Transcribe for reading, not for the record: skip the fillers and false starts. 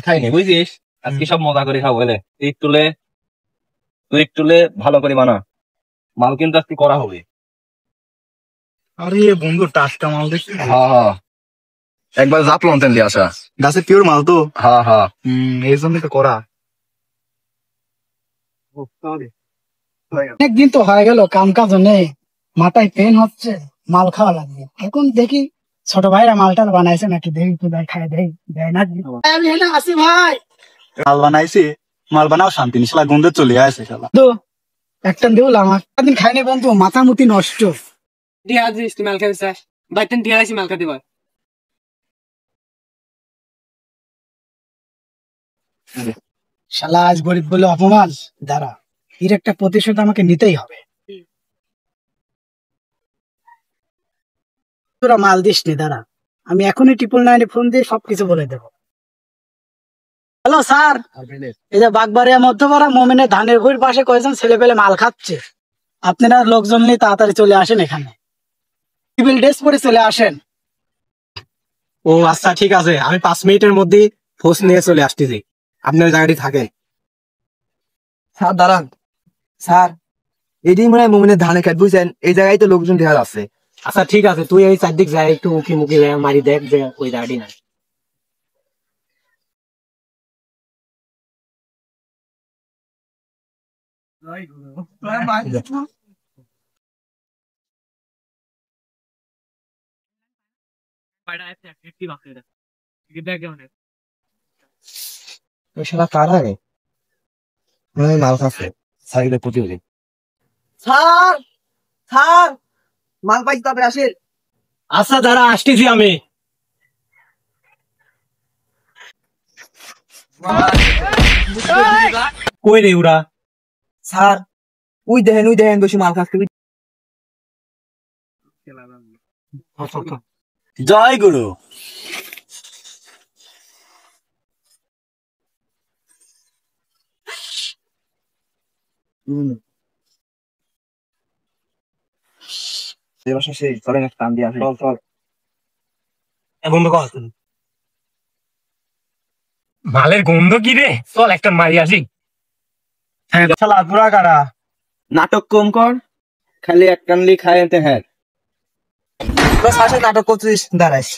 খাইনি বুঝছিস, আজকে সব মজা করে খাবো। বলে তুই একটুলে ভালো করে বানা, মাল কিন্তু আজকে করা হবে। আরে বন্ধু টাটকা মাল দেখছি। হ্যাঁ হ্যাঁ, একবার জাপলন তেল দিয়ে আসা। গাছের পিওর মাল তো। হ্যাঁ হ্যাঁ, এই জন্য তো করা। অনেকদিন তো হয়ে গেল, কাম কাজ নেই, মাথায় পেন হচ্ছে, মাল খাওয়া লাগবে। এখন দেখি ছোট ভাইরা মালটাল বানাইছে নাকি, দেখি তো দেয় খায়, দেয় দেয় না। আমি এখানে আসি ভাই, মাল বানাইছি, মাল বানাও শান্তি নিশলা গন্ধে চলে আসে শালা। তো একটা দিলাম, একদিন খাইনি বন্ধু, মাথা মুতি নষ্ট। দিয়া দিস তুই মাল খাবি স্যার, বাইতেন দিয়া আসি মাল খাতে পার। শালা আজ গরিব বলে অপমান, দাঁড়া এর একটা প্রতিশোধ আমাকে নিতেই হবে। তোরা মাল দিস নি, দাঁড়া আমি এখনই 999 ফোন দিয়ে সবকিছু বলে দেবো। হ্যালো স্যার, এই যে বাগবাড়িয়া মধ্যপাড়া মোমিনের ধানের ভুঁইর পাশে কয়েকজন ছেলে পেলে মাল খাচ্ছে, আপনারা লোকজন নিয়ে তাড়াতাড়ি চলে আসেন এখানে, সিভিল ড্রেস পরে চলে আসেন। ও আচ্ছা ঠিক আছে, আমি 5 মিনিটের মধ্যে ফোর্স নিয়ে চলে আসতেছি, আপনার জায়গাটি থাকে। স্যার দাঁড়ান, স্যার এটি মনে হয় মোমিনের ধানের খেত বুঝছেন, এই জায়গায় তো লোকজন দেখা যাচ্ছে। আচ্ছা ঠিক আছে, তুই এই চারদিক যায় একটু উকি মুখি মারি দেখ যে ওই জায়গাটি নাই। ওই শালা কার আগে মনে হয় মাল খাচ্ছে সাইকেলের প্রতিদিন। স্যার স্যার মাল পাইছি, তারপরে আসেন। আচ্ছা দাঁড়া আসতেছি আমি। কই রে ওরা? স্যার ওই দেখেন বসে মাল খাচ্ছে। জয় গুরু। চলেন একটা টান দিয়ে আসি। চল বন্ধু কল, মালের গন্ধ কি রে, চল একটা মারি আসি। হ্যাঁ শালা তোরা কারা? নাটক কম কর, খালি এক কানলি খায় এতে। হ্যাঁ নাটক করছিস, দাঁড়াইস।